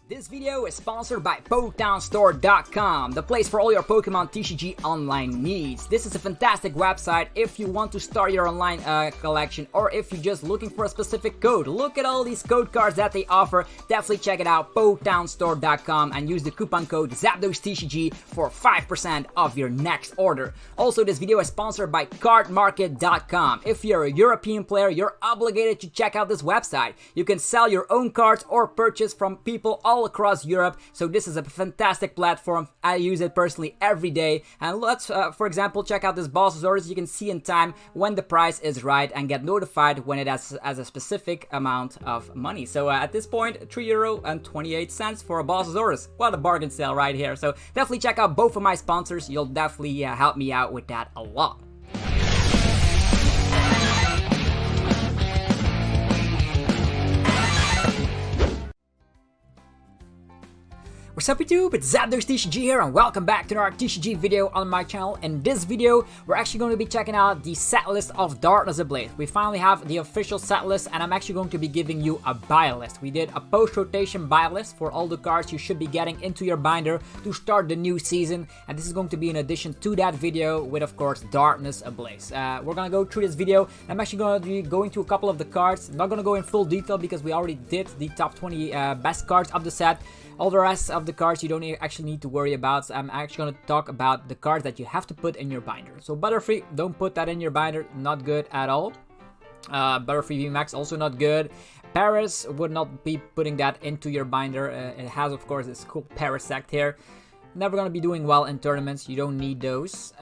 This video is sponsored by PoketownStore.com, the place for all your Pokemon TCG online needs. This is a fantastic website if you want to start your online collection or if you're just looking for a specific code. Look at all these code cards that they offer. Definitely check it out, PoketownStore.com, and use the coupon code ZapdosTCG for 5% off your next order. Also, this video is sponsored by CardMarket.com. If you're a European player, you're obligated to check out this website. You can sell your own cards or purchase from people all across Europe, so this is a fantastic platform. I use it personally every day, and let's for example check out this boss's orders. You can see in time when the price is right and get notified when it has a specific amount of money. So at this point, €3.28 for a boss's orders. What a bargain sale right here. So definitely check out both of my sponsors. You'll definitely help me out with that a lot. What's up YouTube, it's ZapdosTCG here and welcome back to another TCG video on my channel. In this video, we're actually going to be checking out the set list of Darkness Ablaze. We finally have the official set list and I'm actually going to be giving you a buy list. We did a post-rotation buy list for all the cards you should be getting into your binder to start the new season. And this is going to be in addition to that video with, of course, Darkness Ablaze. We're going to go through this video. I'm actually going to be going through a couple of the cards. I'm not going to go in full detail because we already did the top 20 best cards of the set. All the rest of the cards you don't actually need to worry about. So I'm actually going to talk about the cards that you have to put in your binder. So Butterfree, don't put that in your binder. Not good at all. Butterfree VMAX, also not good. Paris, would not be putting that into your binder. It has, of course, this cool Parasect here. Never gonna be doing well in tournaments. You don't need those.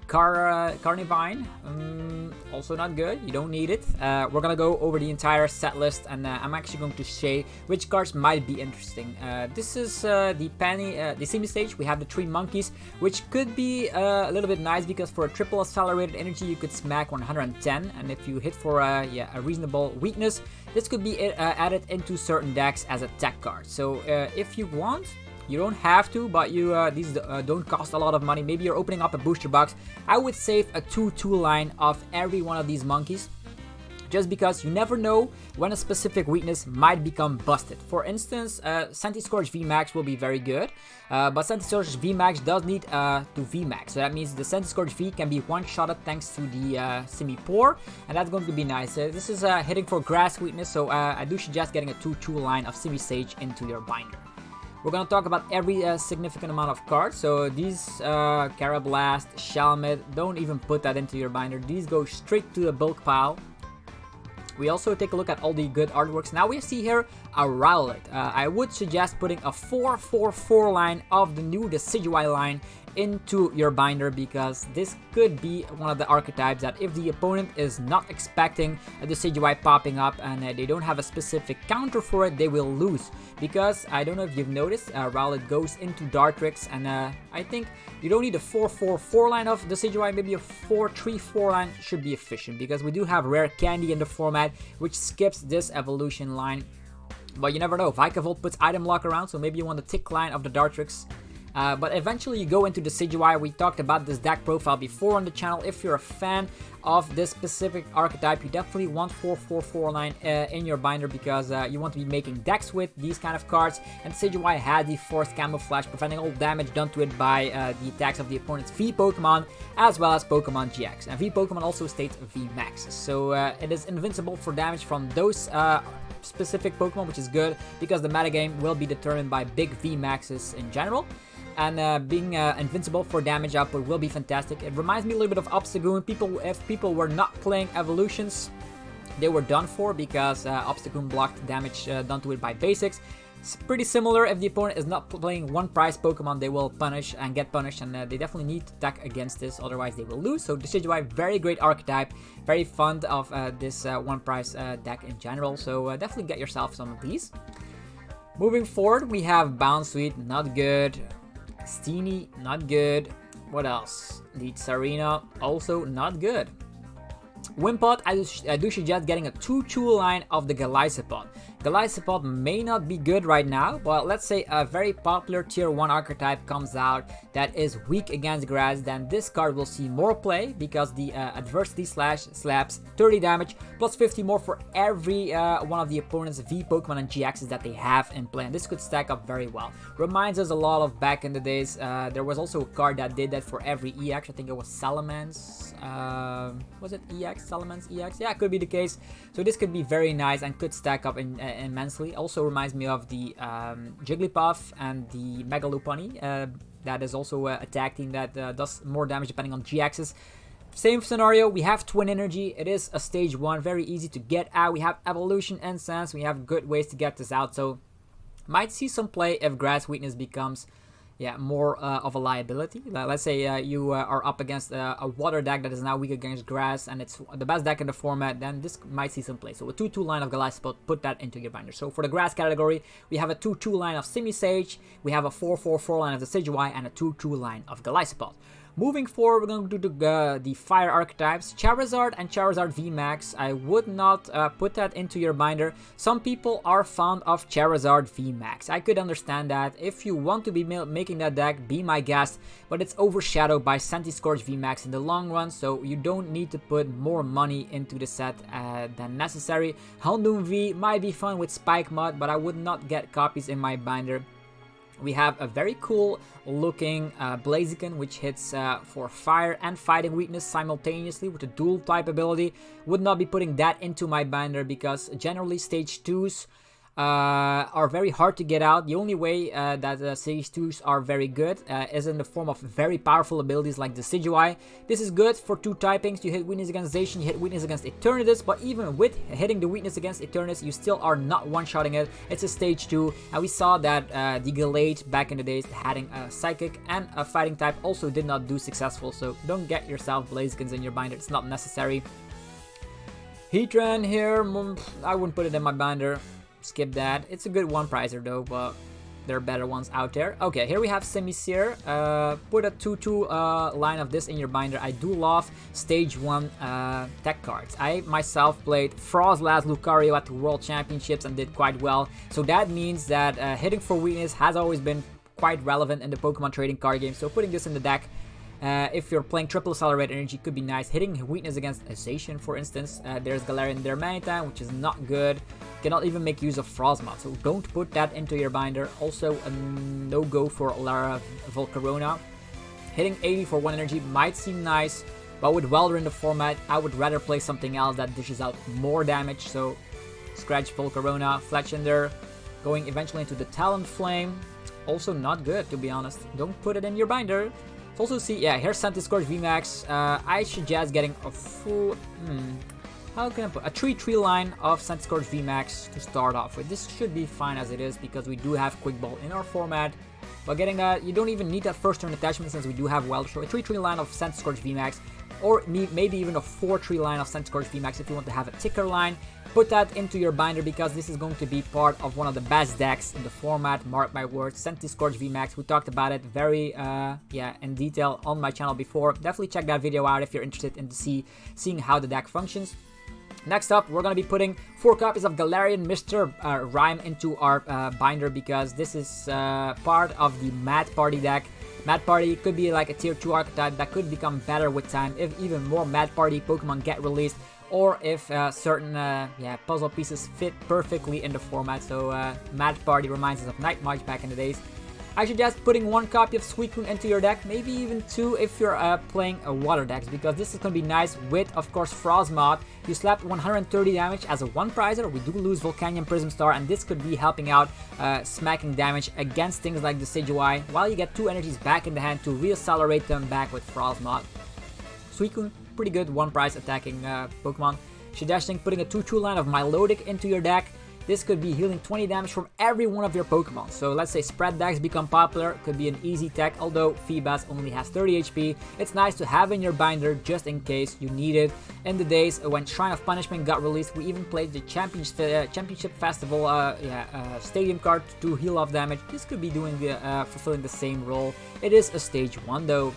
Carnivine, also not good. You don't need it. We're gonna go over the entire set list, and I'm actually going to say which cards might be interesting. This is the semi-stage. We have the 3 monkeys, which could be a little bit nice because for a triple accelerated energy, you could smack 110, and if you hit for a reasonable weakness, this could be added into certain decks as a tech card. So if you want. You don't have to, but these don't cost a lot of money. Maybe you're opening up a booster box. I would save a 2-2 line of every one of these monkeys. Just because you never know when a specific weakness might become busted. For instance, Scorch VMAX will be very good. But Scorch VMAX does need to VMAX. So that means the Scorch V can be one-shotted thanks to the Semi-Pour. And that's going to be nice. This is hitting for grass weakness. So I do suggest getting a 2-2 line of Semi-Sage into your binder. We're going to talk about every significant amount of cards. So these Carablast, Shelmet, don't even put that into your binder. These go straight to the bulk pile. We also take a look at all the good artworks. Now we see here a Rowlet. I would suggest putting a 4-4-4 line of the new Decidueye line into your binder because this could be one of the archetypes that if the opponent is not expecting a Decidueye popping up and they don't have a specific counter for it, they will lose. Because I don't know if you've noticed, Rowlet goes into Dartrix, and I think you don't need a 4-4-4 line of Decidueye. Maybe a 4-3-4 line should be efficient because we do have rare candy in the format which skips this evolution line. But you never know, Vikavolt puts item lock around, so maybe you want the tick line of the Dartrix. But eventually you go into the Decidueye. We talked about this deck profile before on the channel. If you're a fan of this specific archetype, you definitely want 4-4-4 line in your binder because you want to be making decks with these kind of cards. And Decidueye had the Forced Camouflage, preventing all damage done to it by the attacks of the opponent's V Pokemon as well as Pokemon GX. And V Pokemon also states V Max. So it is invincible for damage from those specific Pokemon, which is good because the metagame will be determined by big V Maxes in general. And being invincible for damage output will be fantastic. It reminds me a little bit of Obstagoon. If people were not playing evolutions, they were done for because Obstagoon blocked damage done to it by basics. It's pretty similar. If the opponent is not playing one prize Pokemon, they will punish and get punished, and they definitely need to attack against this, otherwise they will lose. So Decidueye, very great archetype, very fond of this one prize deck in general. So definitely get yourself some of these. Moving forward, we have Bounsweet, not good. Steenie, not good. What else? The Tsarina, also not good. Wimpod, I do suggest getting a 2-2 line of the Galisipod. Golisopod may not be good right now, but let's say a very popular tier 1 archetype comes out that is weak against grass, then this card will see more play because the adversity slash slaps 30 damage plus 50 more for every one of the opponent's V Pokemon and GXs that they have in play, and this could stack up very well. Reminds us a lot of back in the days. There was also a card that did that for every EX. I think it was Salamence. Was it EX? Salamence EX? Yeah, it could be the case. So this could be very nice and could stack up immensely. Also reminds me of the Jigglypuff and the Mega Lopunny. That is also a tag team that does more damage depending on GXs. Same scenario, we have Twin Energy. It is a stage 1, very easy to get out. We have Evolution Incense. We have good ways to get this out. So might see some play if Grass Weakness becomes more of a liability. Let's say you are up against a water deck that is now weak against grass, and it's the best deck in the format, then this might see some play. So a 2-2 line of Golisopod, put that into your binder. So for the grass category, we have a 2-2 line of Simisage, we have a 4-4-4 line of the Decidueye, and a 2-2 line of Golisopod. Moving forward, we're going to do the fire archetypes, Charizard and Charizard VMAX. I would not put that into your binder. Some people are fond of Charizard VMAX. I could understand that. If you want to be making that deck, be my guest, but it's overshadowed by Centiskorch VMAX in the long run, so you don't need to put more money into the set than necessary. Houndoom V might be fun with Spike Mud, but I would not get copies in my binder. We have a very cool looking Blaziken, which hits for fire and fighting weakness simultaneously with a dual type ability. Would not be putting that into my binder because generally stage 2s are very hard to get out. The only way that stage 2s are very good is in the form of very powerful abilities like the Decidueye. This is good for 2 typings. You hit weakness against Zacian, you hit weakness against Eternatus, but even with hitting the weakness against Eternatus, you still are not one-shotting it. It's a stage 2, and we saw that the Gallade back in the days having a Psychic and a Fighting type also did not do successful, so don't get yourself Blazikens in your binder. It's not necessary. Heatran here, I wouldn't put it in my binder. Skip that. It's a good one prizer though, but there are better ones out there. Okay, here we have Simisear. Put a 2-2 line of this in your binder. I do love stage 1 tech cards. I myself played Frostlass Lucario at the World Championships and did quite well. So that means that hitting for weakness has always been quite relevant in the Pokemon trading card game. So putting this in the deck, if you're playing triple accelerated energy, could be nice. Hitting weakness against Zacian, for instance. There's Galarian Darmanitan, which is not good. Cannot even make use of Frostmoth, so don't put that into your binder. Also a no-go for Lara Volcarona. Hitting 80 for 1 energy might seem nice, but with Welder in the format, I would rather play something else that dishes out more damage. So scratch Volcarona, Fletchinder, going eventually into the Talonflame. Also not good, to be honest. Don't put it in your binder. Also see, yeah, here's Centiskorch VMAX. I suggest getting a full... how can I put a 3-3 line of Centiskorch VMAX to start off with? This should be fine as it is because we do have Quick Ball in our format. But getting that, you don't even need that first turn attachment since we do have Welder. So a 3-3 line of Centiskorch VMAX, or maybe even a 4-3 line of Centiskorch VMAX if you want to have a ticker line. Put that into your binder because this is going to be part of one of the best decks in the format, mark my words. Centiskorch VMAX, we talked about it very in detail on my channel before. Definitely check that video out if you're interested in seeing how the deck functions. Next up, we're going to be putting 4 copies of Galarian Mr. Rhyme into our binder because this is part of the Mad Party deck. Mad Party could be like a tier 2 archetype that could become better with time if even more Mad Party Pokemon get released, or if certain puzzle pieces fit perfectly in the format. So Mad Party reminds us of Night March back in the days. I suggest putting 1 copy of Suicune into your deck, maybe even 2 if you're playing a water decks, because this is going to be nice with, of course, Frostmoth. You slapped 130 damage as a 1 prizer. We do lose Volcanion Prism Star, and this could be helping out smacking damage against things like the Decidueye, while you get 2 energies back in the hand to reaccelerate them back with Frostmoth. Suicune, pretty good 1 prize attacking Pokemon. Suggesting putting a 2-2 line of Milotic into your deck. This could be healing 20 damage from every one of your Pokemon. So let's say spread decks become popular, could be an easy tech, although Feebas only has 30 HP. It's nice to have in your binder just in case you need it. In the days when Shrine of Punishment got released, we even played the Championship Festival Stadium card to heal off damage. This could be doing fulfilling the same role. It is a stage 1 though.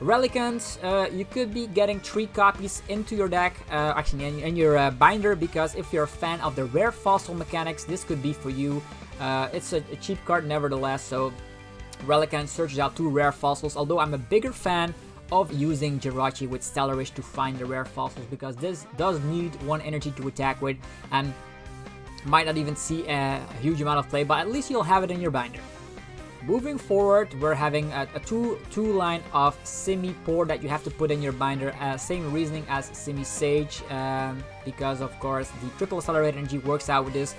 Relicanth, you could be getting 3 copies into your deck, actually in your binder, because if you're a fan of the rare fossil mechanics, this could be for you. It's a cheap card nevertheless, so Relicanth searches out 2 rare fossils, although I'm a bigger fan of using Jirachi with Stellarish to find the rare fossils, because this does need 1 energy to attack with, and might not even see a huge amount of play, but at least you'll have it in your binder. Moving forward, we're having a two line of Simipour that you have to put in your binder. Same reasoning as Simisage, because of course the triple accelerated energy works out with this.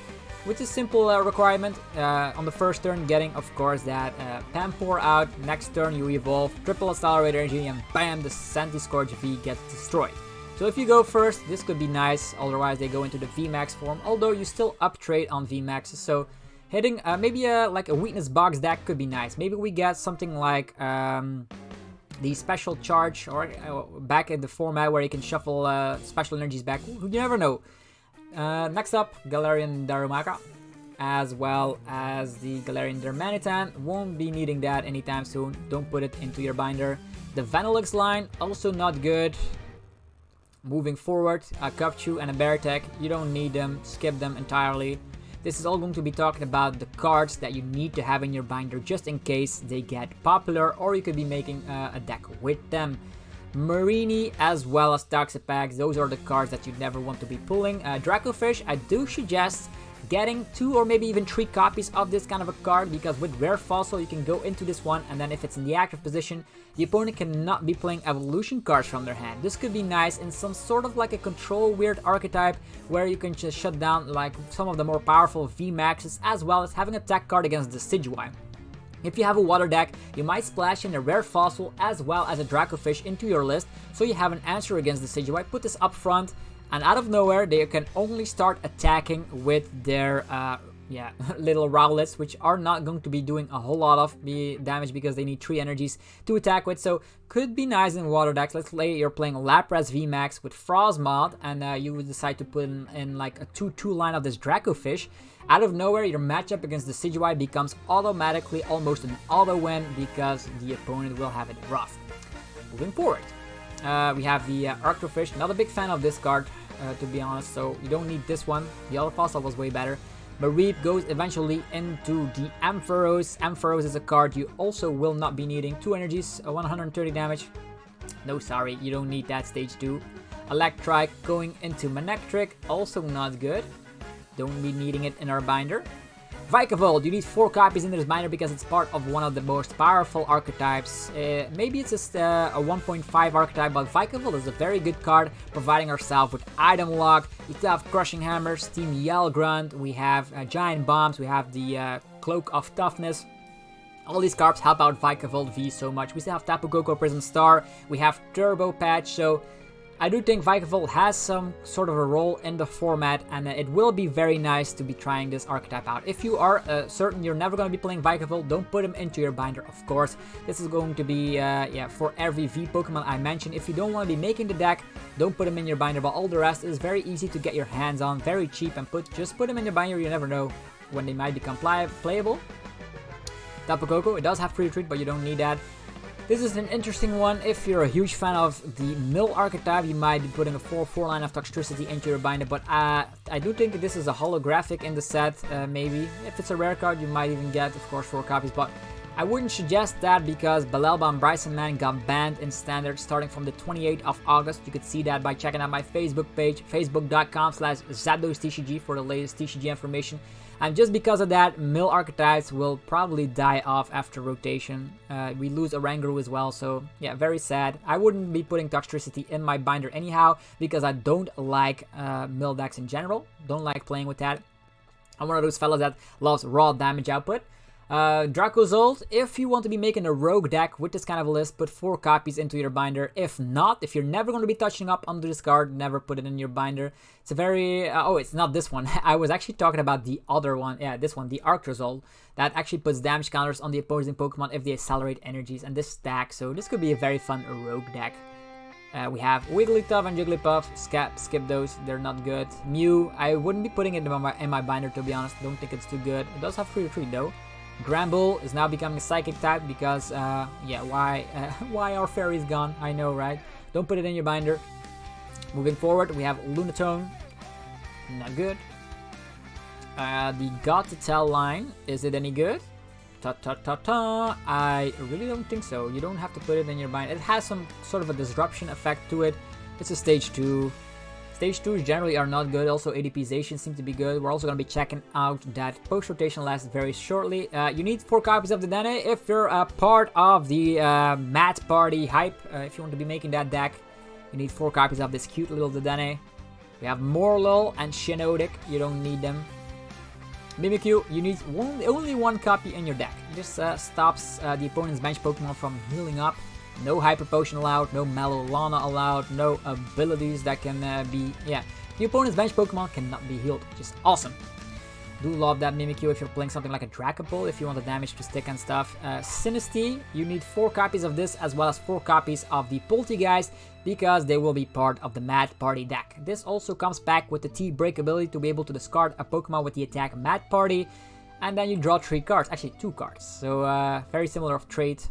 With a simple requirement, on the first turn getting of course that Pampour out, next turn you evolve, triple accelerated energy, and bam, the Scorch V gets destroyed. So if you go first, this could be nice, otherwise they go into the VMAX form, although you still uptrade on VMAXs, so hitting maybe like a weakness box deck could be nice. Maybe we get something like the special charge, or back in the format where you can shuffle special energies back. You never know. Next up, Galarian Darumaka, as well as the Galarian Darmanitan. Won't be needing that anytime soon. Don't put it into your binder. The Vanillix line, also not good. Moving forward, a Cupchew and a Beartech. You don't need them. Skip them entirely. This is all going to be talking about the cards that you need to have in your binder just in case they get popular, or you could be making a deck with them. Marini as well as Toxapex, those are the cards that you never want to be pulling. Draco Fish, I do suggest getting 2 or maybe even 3 copies of this kind of a card, because with Rare Fossil you can go into this one, and then if it's in the active position, the opponent cannot be playing evolution cards from their hand. This could be nice in some sort of like a control weird archetype where you can just shut down like some of the more powerful VMAXs, as well as having a tech card against the Decidueye. If you have a water deck, you might splash in a Rare Fossil as well as a Draco Fish into your list, so you have an answer against the Decidueye. Put this up front, and out of nowhere, they can only start attacking with their little Rowlets, which are not going to be doing a whole lot of damage because they need 3 energies to attack with, so could be nice in water decks. Let's say you're playing Lapras VMAX with Frostmoth, and you would decide to put in like a 2-2 line of this Draco Fish. Out of nowhere, your matchup against the Decidueye becomes automatically almost an auto win because the opponent will have it rough. Moving forward, we have the Arctofish. Not a big fan of this card, to be honest, so you don't need this one. The other fossil was way better. Mareep goes eventually into the Ampharos. Ampharos is a card you also will not be needing. 2 energies, 130 damage. No, sorry, you don't need that stage 2. Electrike going into Manectric, also not good. Don't be needing it in our binder. Vikavolt, you need 4 copies in this binder because it's part of one of the most powerful archetypes. Maybe it's just a 1.5 archetype, but Vikavolt is a very good card, providing ourselves with item lock. You still have Crushing Hammer, Steam Yell Grunt, we have Giant Bombs, we have the Cloak of Toughness. All these cards help out Vikavolt V so much. We still have Tapu Koko Prism Star, we have Turbo Patch, so I do think Vikavolt has some sort of a role in the format, and it will be very nice to be trying this archetype out. If you are certain you're never going to be playing Vikavolt, don't put him into your binder, of course. This is going to be for every V Pokemon I mentioned. If you don't want to be making the deck, don't put him in your binder, but all the rest is very easy to get your hands on, very cheap, and just put him in your binder. You never know when they might become playable. Tapu Koko, it does have free retreat, but you don't need that. This is an interesting one. If you're a huge fan of the Mill archetype, you might be putting a 4/4 line of Toxtricity into your binder, but I do think this is a holographic in the set, maybe. If it's a rare card, you might even get, of course, 4 copies, but I wouldn't suggest that because Balelba and Bryson Man got banned in Standard starting from the 28th of August. You could see that by checking out my Facebook page, facebook.com/ZapdosTCG for the latest TCG information. And just because of that, Mill archetypes will probably die off after rotation. We lose Oranguru as well, so yeah, very sad. I wouldn't be putting Toxtricity in my binder anyhow because I don't like Mill decks in general. Don't like playing with that. I'm one of those fellas that loves raw damage output. Dracozolt, if you want to be making a rogue deck with this kind of a list, put 4 copies into your binder. If not, if you're never going to be touching up onto this card, never put it in your binder. It's a very, oh, it's not this one. I was actually talking about the other one. Yeah, this one, the Arctozolt, that actually puts damage counters on the opposing Pokemon if they accelerate energies, and this stack, so this could be a very fun rogue deck. We have Wigglytuff and Jigglypuff. Skip those, they're not good. Mew, I wouldn't be putting it in my binder, to be honest. Don't think it's too good. It does have free retreat though. Gramble is now becoming a Psychic type because, yeah, why are fairies gone? I know, right? Don't put it in your binder. Moving forward, we have Lunatone. Not good. The Got to Tell line, is it any good? Ta-ta-ta-ta. I really don't think so. You don't have to put it in your binder. It has some sort of a disruption effect to it. It's a stage 2. Stage 2s generally are not good. Also, ADPization seems to be good. We're also going to be checking out that post-rotation lasts very shortly. You need 4 copies of the Dene if you're a part of the Mat Party hype. If you want to be making that deck, you need 4 copies of this cute little Dene. We have Morlul and Shiinotic. You don't need them. Mimikyu, you need only 1 copy in your deck. It just stops the opponent's bench Pokemon from healing up. No Hyper Potion allowed, no Malolana allowed, no abilities that can be... Yeah, the opponent's bench Pokemon cannot be healed, which is awesome. Do love that Mimikyu if you're playing something like a Dracopult, if you want the damage to stick and stuff. Sinistea, you need 4 copies of this as well as 4 copies of the Poltegeist because they will be part of the Mat Party deck. This also comes back with the T-Break ability to be able to discard a Pokemon with the attack Mat Party, and then you draw 3 cards, actually 2 cards. So very similar of trait.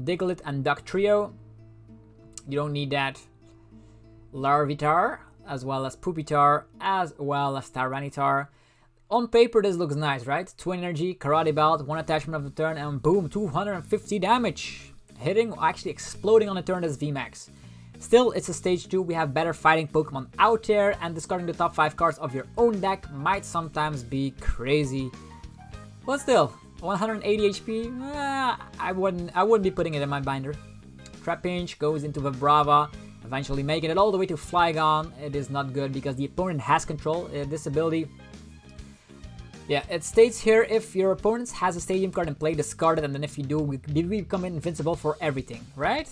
Diglett and Duck Trio, you don't need that. Larvitar, as well as Pupitar, as well as Tyranitar. On paper, this looks nice, right? Twin Energy, Karate Belt, 1 attachment of the turn, and boom, 250 damage. Hitting, actually exploding on the turn is VMAX. Still, it's a stage 2, we have better fighting Pokemon out there, and discarding the top 5 cards of your own deck might sometimes be crazy. But still, 180 HP, I wouldn't be putting it in my binder. Trapinch goes into Vibrava, eventually making it all the way to Flygon. It is not good because the opponent has control. This ability, yeah, it states here if your opponent has a Stadium card in play, discard it, and then if you do, we become invincible for everything, right?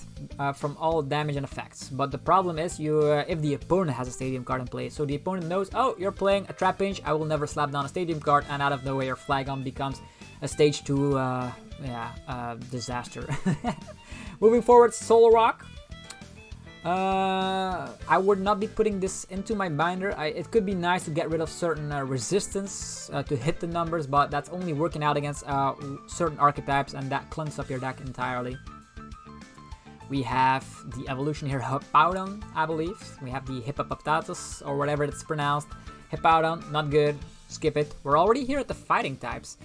From all damage and effects. But the problem is if the opponent has a Stadium card in play, so the opponent knows, oh, you're playing a Trapinch, I will never slap down a Stadium card, and out of nowhere your Flygon becomes a stage 2 disaster. Moving forward, Solrock. I would not be putting this into my binder. It could be nice to get rid of certain resistance to hit the numbers, but that's only working out against certain archetypes, and that clunks up your deck entirely. We have the evolution here, Hippowdon, I believe. We have the Hippopatatus, or whatever it's pronounced. Hippowdon, not good. Skip it. We're already here at the fighting types.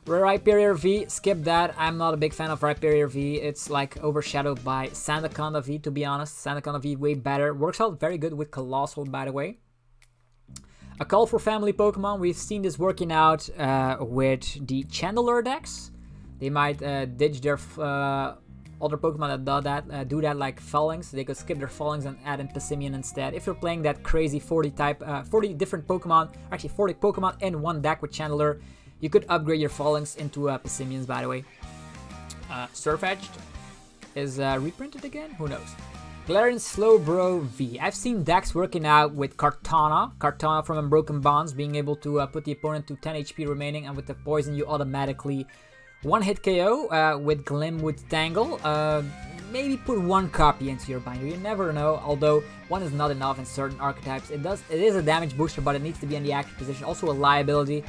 Rhyperior V, skip that. I'm not a big fan of Rhyperior V. It's like overshadowed by Sandaconda V, to be honest. Sandaconda V way better. Works out very good with Colossal, by the way. A Call for Family Pokemon. We've seen this working out with the Chandelure decks. They might ditch their other Pokemon that do that, like Phalanx. They could skip their Phalanx and add in Pissimian instead. If you're playing that crazy 40 different Pokemon, actually 40 Pokemon in one deck with Chandelure, you could upgrade your Phalanx into Pissimians, by the way. Surfetched is reprinted again? Who knows? Galarian Slowbro V. I've seen decks working out with Kartana from Unbroken Bonds, being able to put the opponent to 10 HP remaining, and with the poison you automatically one-hit KO with Glimwood Tangle. Maybe put 1 copy into your binder, you never know, although 1 is not enough in certain archetypes. It is a damage booster, but it needs to be in the active position. Also a liability.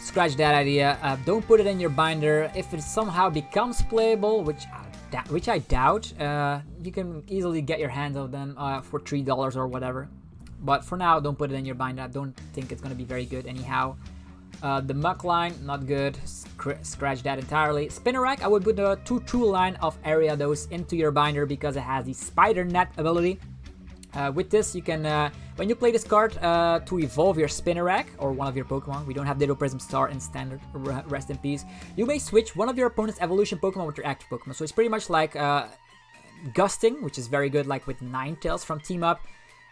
Scratch that idea. Don't put it in your binder. If it somehow becomes playable, which I doubt, you can easily get your hands on them for $3 or whatever. But for now, don't put it in your binder. I don't think it's going to be very good anyhow. The Muck line, not good. Scratch that entirely. Spinarak, I would put the 2 true line of Ariados into your binder because it has the Spider Net ability. With this, you can, when you play this card, to evolve your Spinarak, or one of your Pokemon, we don't have Ditto Prism Star in Standard, rest in peace, you may switch one of your opponent's evolution Pokemon with your active Pokemon. So it's pretty much like Gusting, which is very good, like with Ninetales from Team Up,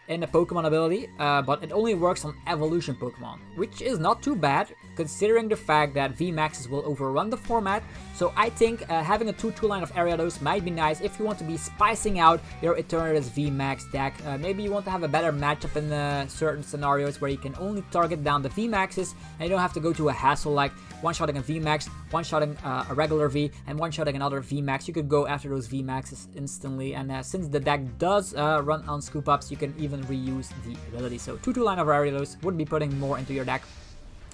in the Pokemon ability, but it only works on evolution Pokemon, which is not too bad, considering the fact that VMAXs will overrun the format. So I think having a 2-2 line of Ariados might be nice if you want to be spicing out your Eternatus VMAX deck. Maybe you want to have a better matchup in certain scenarios where you can only target down the VMAXs, and you don't have to go to a hassle like one-shotting a VMAX, one-shotting a regular V, and one-shotting another VMAX. You could go after those VMAXs instantly, and since the deck does run on scoop-ups, you can even reuse the ability. So 2-2 line of Ariados would be putting more into your deck.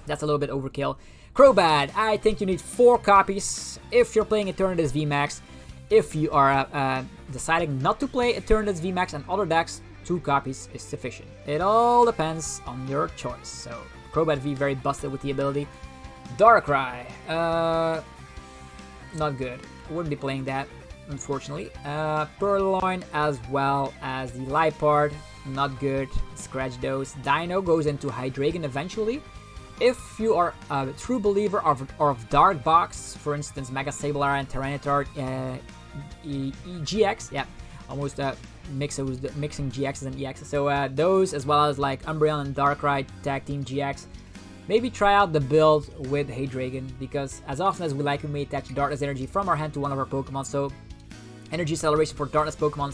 That's a little bit overkill. Crobat, I think you need 4 copies if you're playing Eternatus VMAX. If you are deciding not to play Eternatus VMAX and other decks, 2 copies is sufficient. It all depends on your choice. So, Crobat V very busted with the ability. Darkrai, not good. Wouldn't be playing that, unfortunately. Purloin as well as the Liepard, not good. Scratch those. Dino goes into Hydreigon eventually. If you are a true believer of Dark Box, for instance, Mega Sableye and Tyranitar GX, yeah, almost mixing GXs and EXs. So those, as well as like Umbreon and Darkrai Tag Team GX. Maybe try out the build with Hydreigon, because as often as we like, we may attach Darkness Energy from our hand to one of our Pokemon. So Energy Acceleration for Darkness Pokemon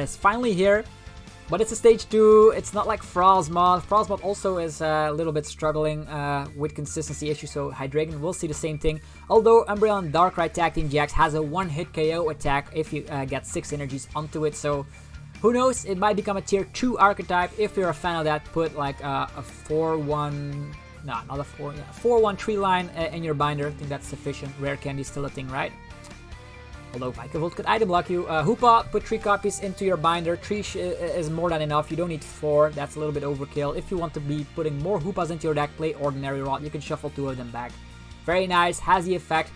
is finally here. But it's a stage 2, it's not like Frostmoth. Frostmoth also is a little bit struggling with consistency issues, so Hydreigon will see the same thing. Although Umbreon and Darkrai Tag Team GX has a 1-hit KO attack if you get 6 energies onto it, so who knows, it might become a tier 2 archetype. If you're a fan of that, put like a 4-1, no, not a 4, yeah, 4-1 tree line in your binder. I think that's sufficient. Rare Candy is still a thing, right? Although Vikavolt could item block you. Hoopa, put 3 copies into your binder. 3 is more than enough. You don't need 4. That's a little bit overkill. If you want to be putting more Hoopas into your deck, play Ordinary Rod. You can shuffle 2 of them back. Very nice. Has the effect.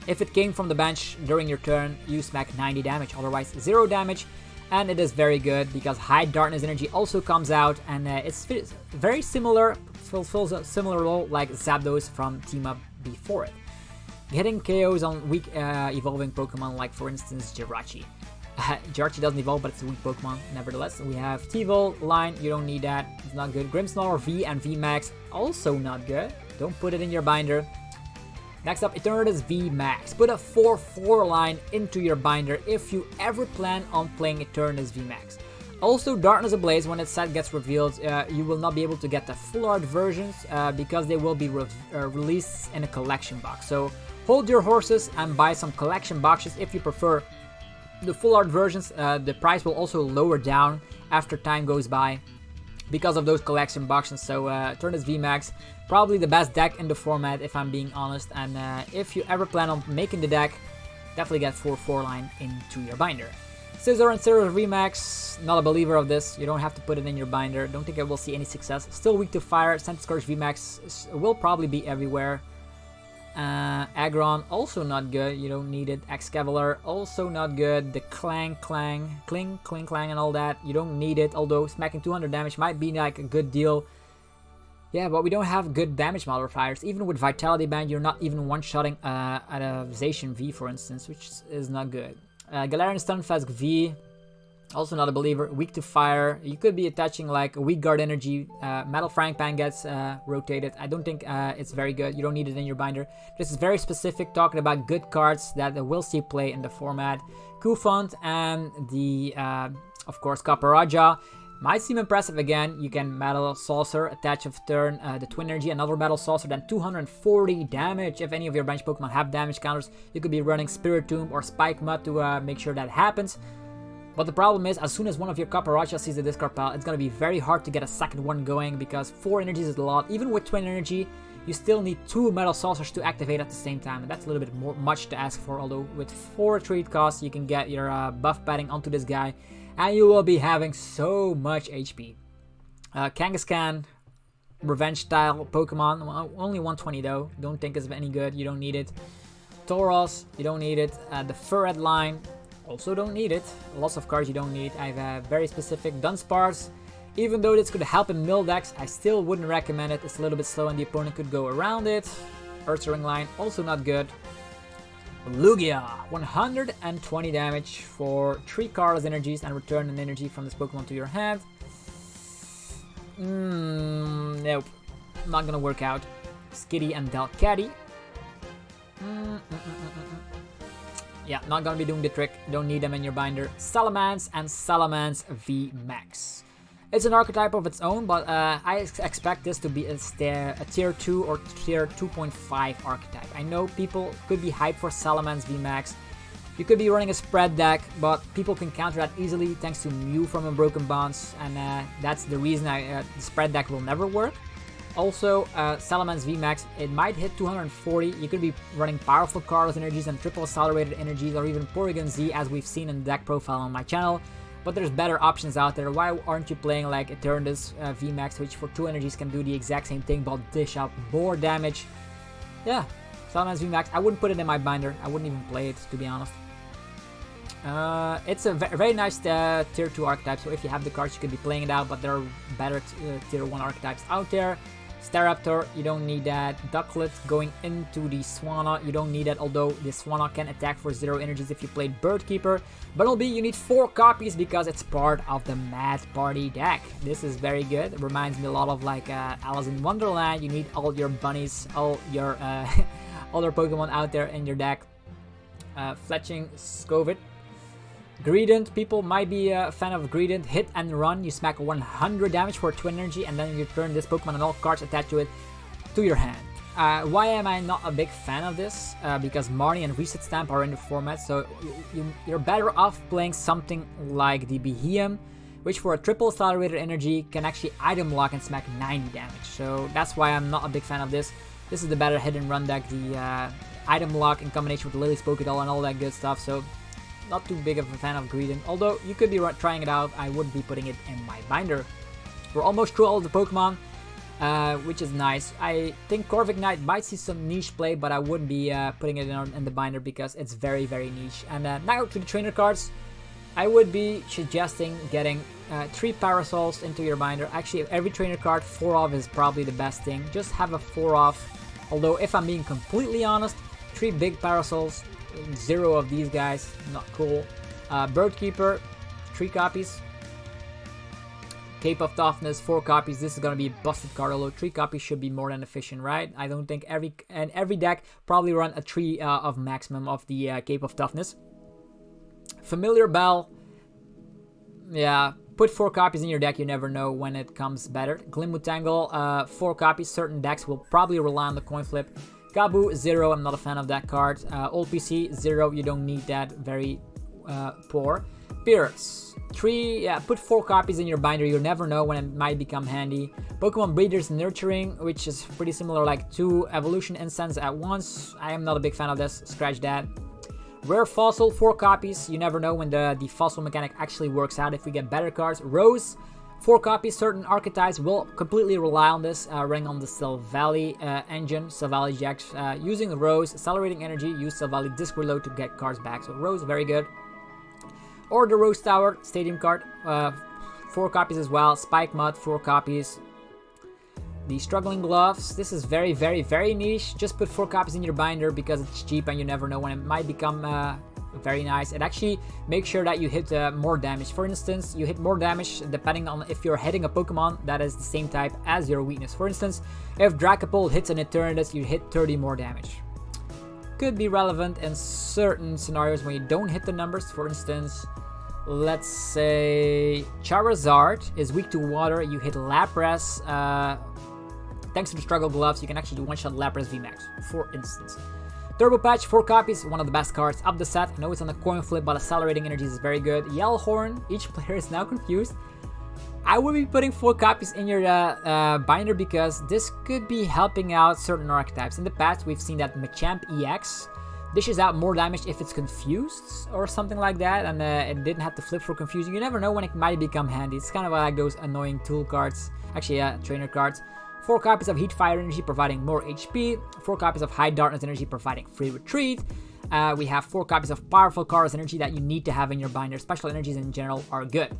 If it came from the bench during your turn, you smack 90 damage. Otherwise, 0 damage. And it is very good because High Darkness Energy also comes out. And it's very similar. Fulfills a similar role like Zapdos from Team Up before it. Getting KOs on weak evolving Pokemon, like for instance Jirachi. Jirachi doesn't evolve, but it's a weak Pokemon nevertheless. We have T-Volt line, you don't need that, it's not good. Grimmsnarl V and VMAX, also not good. Don't put it in your binder. Next up, Eternatus VMAX. Put a 4-4 line into your binder if you ever plan on playing Eternatus VMAX. Also, Darkness Ablaze, when its set gets revealed, you will not be able to get the full art versions because they will be released in a collection box. So hold your horses and buy some collection boxes if you prefer the full art versions. The price will also lower down after time goes by because of those collection boxes. So Eternatus VMAX, probably the best deck in the format if I'm being honest. And if you ever plan on making the deck, definitely get 4-4 line into your binder. Scizor and Scizor VMAX, not a believer of this. You don't have to put it in your binder. Don't think it will see any success. Still weak to fire. Centiskorch VMAX will probably be everywhere. Aggron, also not good. You don't need it. Excavalar, also not good. The Clang, and all that. You don't need it. Although smacking 200 damage might be like a good deal. Yeah, but we don't have good damage modifiers. Even with Vitality Band, you're not even one-shotting at a Zacian V, for instance, which is not good. Galarian Stunfisk V, also not a believer. Weak to fire. You could be attaching like a weak guard energy. Metal Frank Pan gets rotated. I don't think it's very good. You don't need it in your binder. This is very specific, talking about good cards that will see play in the format. Kufont and the, of course, Caparaja. Might seem impressive again. You can Metal Saucer, attach of turn, the Twin Energy, another Metal Saucer, then 240 damage. If any of your bench Pokemon have damage counters, you could be running Spiritomb or Spike Mud to make sure that happens. But the problem is, as soon as one of your Caparaja sees the discard pile, it's going to be very hard to get a second one going because 4 energies is a lot. Even with Twin Energy, you still need 2 Metal Saucers to activate at the same time, and that's a little bit much to ask for. Although with 4 retreat costs, you can get your buff padding onto this guy, and you will be having so much HP. Kangaskhan, Revenge style Pokemon, only 120 though. Don't think it's any good, you don't need it. Tauros, you don't need it. The Furret line, also don't need it. Lots of cards you don't need. I have very specific Dunsparce. Even though this could help in mill decks, I still wouldn't recommend it. It's a little bit slow and the opponent could go around it. Ursaring line, also not good. Lugia, 120 damage for 3 cardless energies and return an energy from this Pokemon to your hand. Nope, not gonna work out. Skitty and Delcatty. Yeah, not gonna be doing the trick. Don't need them in your binder. Salamence and Salamence VMAX. It's an archetype of its own, but I expect this to be a tier 2 or tier 2.5 archetype. I know people could be hyped for Salamence VMAX. You could be running a spread deck, but people can counter that easily thanks to Mew from Unbroken Bonds, and that's the reason the spread deck will never work. Also, Salaman's VMAX, it might hit 240. You could be running powerful Carlos energies and triple accelerated energies, or even Porygon Z, as we've seen in the deck profile on my channel. But there's better options out there. Why aren't you playing like Eternatus VMAX, which for 2 energies can do the exact same thing but dish out more damage? Yeah, Salaman's VMAX. I wouldn't put it in my binder. I wouldn't even play it, to be honest. It's a very nice tier 2 archetype, so if you have the cards you could be playing it out, but there are better tier 1 archetypes out there. Staraptor, you don't need that. Ducklet going into the Swanna, you don't need that, although the Swanna can attack for 0 energies if you played Birdkeeper. Bumblebee, you need 4 copies because it's part of the Mad Party deck. This is very good. It reminds me a lot of like Alice in Wonderland. You need all your bunnies, all your other Pokemon out there in your deck. Fletching Scovit. Greedent, people might be a fan of Greedent. Hit and run, you smack 100 damage for 2 energy, and then you turn this Pokemon and all cards attached to it to your hand. Why am I not a big fan of this? Because Marnie and Reset Stamp are in the format, so you're better off playing something like the Behemoth, which for a triple accelerated energy can actually item lock and smack 90 damage. So that's why I'm not a big fan of this. This is the better hit and run deck, the item lock in combination with Lily's Pokédoll and all that good stuff. So not too big of a fan of Greedent, although you could be trying it out. I wouldn't be putting it in my binder. We're almost through all of the Pokemon, which is nice. I think Corviknight might see some niche play, but I wouldn't be putting it in the binder because it's very, very niche. And now to the trainer cards, I would be suggesting getting 3 Parasols into your binder. Actually, every trainer card, 4 off is probably the best thing. Just have a 4 off. Although, if I'm being completely honest, 3 big Parasols, 0 of these guys, not cool. Birdkeeper, 3 copies. Cape of Toughness, 4 copies. This is gonna be a busted card, although 3 copies should be more than efficient, right? I don't think every deck probably run a 3 of maximum of the Cape of Toughness. Familiar Bell, yeah, put 4 copies in your deck. You never know when it comes better. Glimmutangle, 4 copies. Certain decks will probably rely on the coin flip. Kabu, 0, I'm not a fan of that card. Old PC, 0, you don't need that, very poor. Pierce, 3, yeah, put 4 copies in your binder, you never know when it might become handy. Pokemon Breeders Nurturing, which is pretty similar, like 2 Evolution Incense at once. I am not a big fan of this, scratch that. Rare Fossil, 4 copies, you never know when the fossil mechanic actually works out if we get better cards. Rose, 4 copies. Certain archetypes will completely rely on this, running on the Silvally engine, Silvally Jax. Using Rose, accelerating energy, use Silvally Disc Reload to get cards back. So Rose, very good. Or the Rose Tower Stadium card, 4 copies as well. Spike Mud, 4 copies. The Struggling Gloves, this is very, very, very niche. Just put 4 copies in your binder because it's cheap and you never know when it might become very nice. It actually makes sure that you hit more damage. For instance, you hit more damage depending on if you're hitting a Pokemon that is the same type as your weakness. For instance, if Dracopult hits an Eternatus, you hit 30 more damage. Could be relevant in certain scenarios when you don't hit the numbers. For instance, let's say Charizard is weak to water, you hit Lapras. Thanks to the Struggle Gloves, you can actually do one-shot Lapras VMAX, for instance. Turbo Patch, 4 copies, one of the best cards of the set. I know it's on a coin flip, but accelerating energies is very good. Yellhorn, each player is now confused. I would be putting 4 copies in your binder because this could be helping out certain archetypes. In the past, we've seen that Machamp EX dishes out more damage if it's confused or something like that, and it didn't have to flip for confusing. You never know when it might become handy. It's kind of like those annoying tool cards, actually trainer cards. 4 copies of Heat Fire Energy providing more HP, 4 copies of High Darkness Energy providing free retreat. We have 4 copies of Powerful Carlos Energy that you need to have in your binder. Special energies in general are good.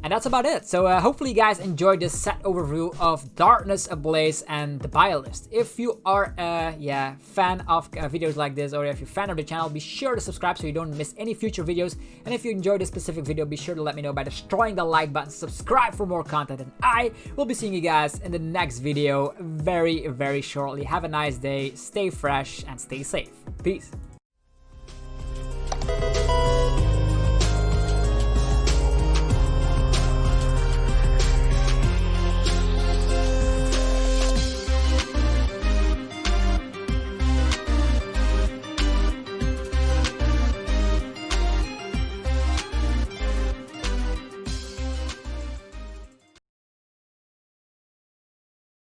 And that's about it. So hopefully you guys enjoyed this set overview of Darkness Ablaze and the Buylist. If you are fan of videos like this, or if you're a fan of the channel, be sure to subscribe so you don't miss any future videos. And if you enjoyed this specific video, be sure to let me know by destroying the like button, subscribe for more content, and I will be seeing you guys in the next video very, very shortly. Have a nice day, stay fresh, and stay safe. Peace.